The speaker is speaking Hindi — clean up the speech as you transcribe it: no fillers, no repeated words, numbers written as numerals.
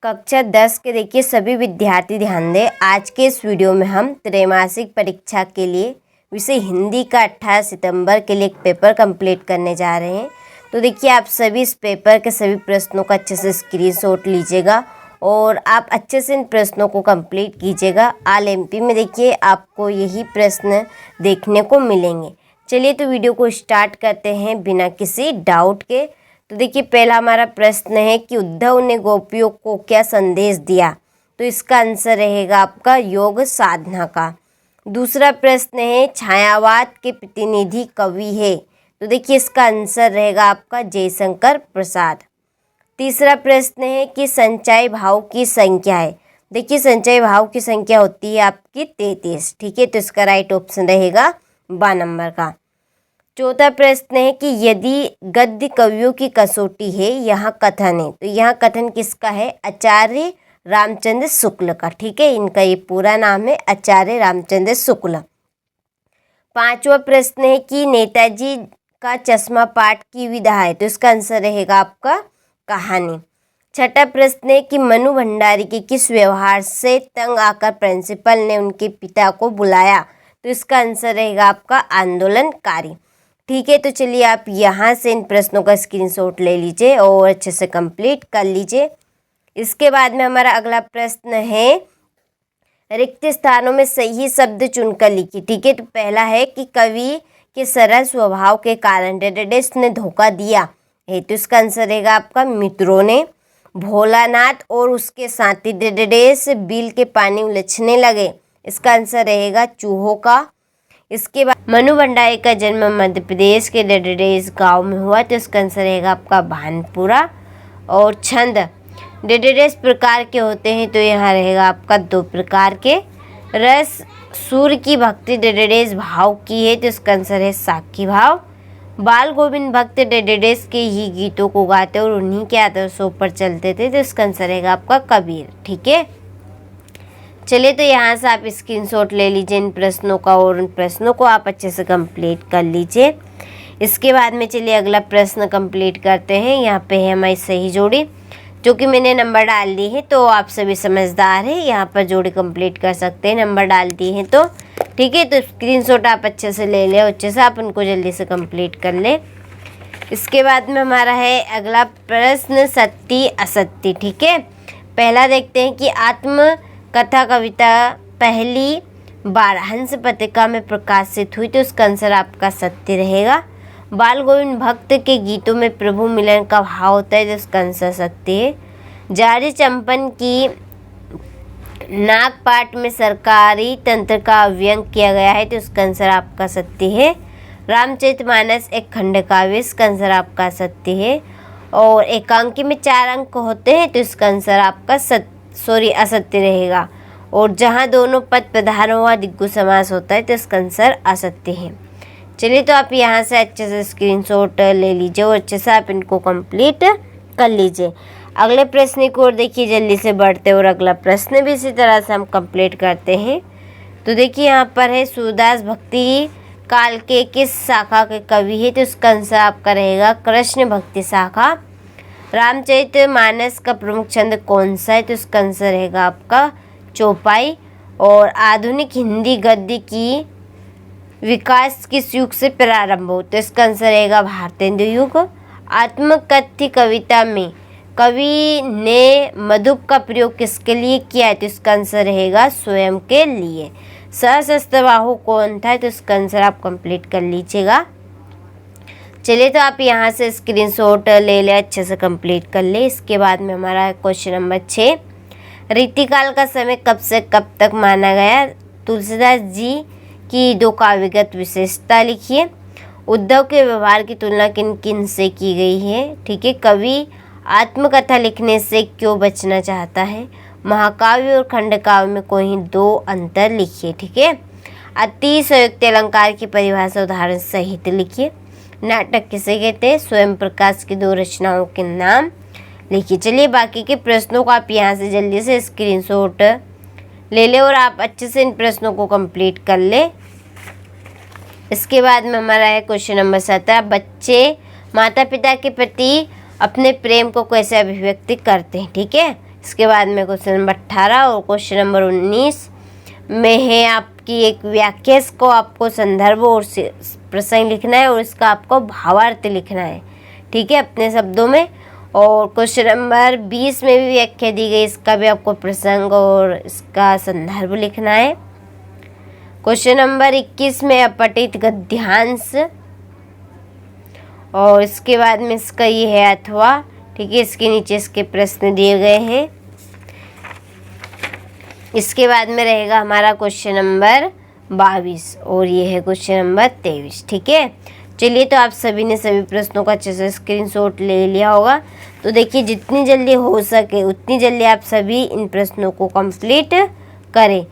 कक्षा 10 के देखिए सभी विद्यार्थी ध्यान दें। आज के इस वीडियो में हम त्रैमासिक परीक्षा के लिए विषय हिंदी का 18 सितंबर के लिए एक पेपर कंप्लीट करने जा रहे हैं। तो देखिए आप सभी इस पेपर के सभी प्रश्नों का अच्छे से स्क्रीनशॉट लीजिएगा और आप अच्छे से इन प्रश्नों को कंप्लीट कीजिएगा। ऑल एमपी में देखिए आपको यही प्रश्न देखने को मिलेंगे। चलिए तो वीडियो को स्टार्ट करते हैं बिना किसी डाउट के। तो देखिए पहला हमारा प्रश्न है कि उद्धव ने गोपियों को क्या संदेश दिया। तो इसका आंसर रहेगा आपका योग साधना का। दूसरा प्रश्न है छायावाद के प्रतिनिधि कवि है। तो देखिए इसका आंसर रहेगा आपका जयशंकर प्रसाद। तीसरा प्रश्न है कि संचय भाव की संख्या है। देखिए संचय भाव की संख्या होती है आपकी 33। ठीक है, तो इसका राइट ऑप्शन रहेगा 12 नंबर का। चौथा प्रश्न है कि यदि गद्य कवियों की कसौटी है यहाँ कथन है। तो यहाँ कथन किसका है? आचार्य रामचंद्र शुक्ल का। ठीक है, इनका ये पूरा नाम है आचार्य रामचंद्र शुक्ल। पांचवा प्रश्न है कि नेताजी का चश्मा पाठ की विधा है। तो इसका आंसर रहेगा आपका कहानी। छठा प्रश्न है कि मनु भंडारी के किस व्यवहार से तंग आकर प्रिंसिपल ने उनके पिता को बुलाया। तो इसका आंसर रहेगा आपका आंदोलनकारी। ठीक है, तो चलिए आप यहाँ से इन प्रश्नों का स्क्रीनशॉट ले लीजिए और अच्छे से कंप्लीट कर लीजिए। इसके बाद में हमारा अगला प्रश्न है रिक्त स्थानों में सही शब्द चुनकर लिखिए। ठीक है, तो पहला है कि कवि के सरल स्वभाव के कारण डेडेस ने धोखा दिया है। तो इसका आंसर रहेगा आपका मित्रों ने। भोलानाथ और उसके साथी डेडेस बिल के पानी उलझने लगे। इसका आंसर रहेगा चूहों का। इसके बाद मनु भंडारी का जन्म मध्य प्रदेश के डेडेस गांव में हुआ। तो इसका आंसर रहेगा आपका भानपुरा। और छंद डेडेस प्रकार के होते हैं। तो यहाँ रहेगा आपका 2 प्रकार के। रस सूर्य की भक्ति डेडेस भाव की है। तो इसका आंसर है साखी भाव। बाल गोविंद भक्त डेडेस के ही गीतों को गाते और उन्हीं के आदर्शों पर चलते थे। तो इसका आंसर रहेगा आपका कबीर। ठीक है, चलिए तो यहाँ से आप स्क्रीनशॉट ले लीजिए इन प्रश्नों का और उन प्रश्नों को आप अच्छे से कंप्लीट कर लीजिए। इसके बाद में चलिए अगला प्रश्न कंप्लीट करते हैं। यहाँ पे है हमारी सही जोड़ी जो कि मैंने नंबर डाल दी है। तो आप सभी समझदार हैं, यहाँ पर जोड़ी कंप्लीट कर सकते हैं, नंबर डाल दिए हैं तो। ठीक है, तो स्क्रीनशॉट आप अच्छे से ले लें, अच्छे से आप उनको जल्दी से कंप्लीट कर लें। इसके बाद में हमारा है अगला प्रश्न सत्य असत्य। ठीक है, पहला देखते हैं कि आत्म कथा कविता पहली बार हंस पत्रिका में प्रकाशित हुई। तो उसका आंसर आपका सत्य रहेगा। बाल गोविंद भक्त के गीतों में प्रभु मिलन का भाव होता है। तो उसका आंसर सत्य है। जारी चंपन की नागपाट में सरकारी तंत्र का व्यंग किया गया है। तो उसका आंसर आपका सत्य है। रामचरितमानस एक खंड काव्य। इसका आंसर आपका सत्य है। और एकांकी में 4 अंक होते हैं। तो इसका आंसर आपका असत्य रहेगा। और जहाँ दोनों पद प्रधान हुआ दिग्गु समास होता है। तो इसका आंसर असत्य है। चलिए तो आप यहाँ से अच्छे से स्क्रीनशॉट ले लीजिए और अच्छे से आप इनको कंप्लीट कर लीजिए। अगले प्रश्न की ओर देखिए जल्दी से बढ़ते और अगला प्रश्न भी इसी तरह से हम कंप्लीट करते हैं। तो देखिए यहाँ पर है सूरदास भक्ति काल के किस शाखा के कवि है। तो इसका आंसर आपका रहेगा कृष्ण भक्ति शाखा। रामचरितमानस का प्रमुख छंद कौन सा है। तो इसका आंसर रहेगा आपका चौपाई। और आधुनिक हिंदी गद्य की विकास किस युग से प्रारंभ हो। तो इसका आंसर रहेगा भारतेंदु युग। आत्मकथ्य कविता में कवि ने मधुप का प्रयोग किसके लिए किया है। तो इसका आंसर रहेगा स्वयं के लिए। सहस्त्रबाहु कौन था। तो इसका आंसर आप कंप्लीट कर लीजिएगा। चलिए तो आप यहाँ से स्क्रीनशॉट ले लें, अच्छे से कंप्लीट कर ले। इसके बाद में हमारा क्वेश्चन नंबर 6 रीतिकाल का समय कब से कब तक माना गया। तुलसीदास जी की 2 काव्यगत विशेषता लिखिए। उद्धव के व्यवहार की तुलना किन किन से की गई है। ठीक है, कवि आत्मकथा लिखने से क्यों बचना चाहता है। महाकाव्य और खंडकाव्य में कोई 2 अंतर लिखिए। ठीक है, अति संयुक्त अलंकार की परिभाषा उदाहरण सहित लिखिए। नाटक किसे कहते हैं। स्वयं प्रकाश की 2 रचनाओं के नाम लिखिए। चलिए बाकी के प्रश्नों को आप यहाँ से जल्दी से स्क्रीनशॉट ले लें और आप अच्छे से इन प्रश्नों को कंप्लीट कर लें। इसके बाद में हमारा है क्वेश्चन नंबर 17 बच्चे माता पिता के प्रति अपने प्रेम को कैसे अभिव्यक्ति करते हैं। ठीक है, इसके बाद में क्वेश्चन नंबर 18 और क्वेश्चन नंबर 19 में है आपकी एक व्याख्या, इसको आपको संदर्भ और प्रसंग लिखना है और इसका आपको भावार्थ लिखना है, ठीक है, अपने शब्दों में। और क्वेश्चन नंबर 20 में भी व्याख्या दी गई, इसका भी आपको प्रसंग और इसका संदर्भ लिखना है। क्वेश्चन नंबर 21 में अपठित गद्यांश और इसके बाद में इसका ये है अथवा, ठीक है, इसके नीचे इसके प्रश्न दिए गए हैं। इसके बाद में रहेगा हमारा क्वेश्चन नंबर 22 और ये है क्वेश्चन नंबर 23, ठीक है। चलिए, तो आप सभी ने सभी प्रश्नों का अच्छे से स्क्रीनशॉट ले लिया होगा। तो देखिए, जितनी जल्दी हो सके उतनी जल्दी आप सभी इन प्रश्नों को कंप्लीट करें।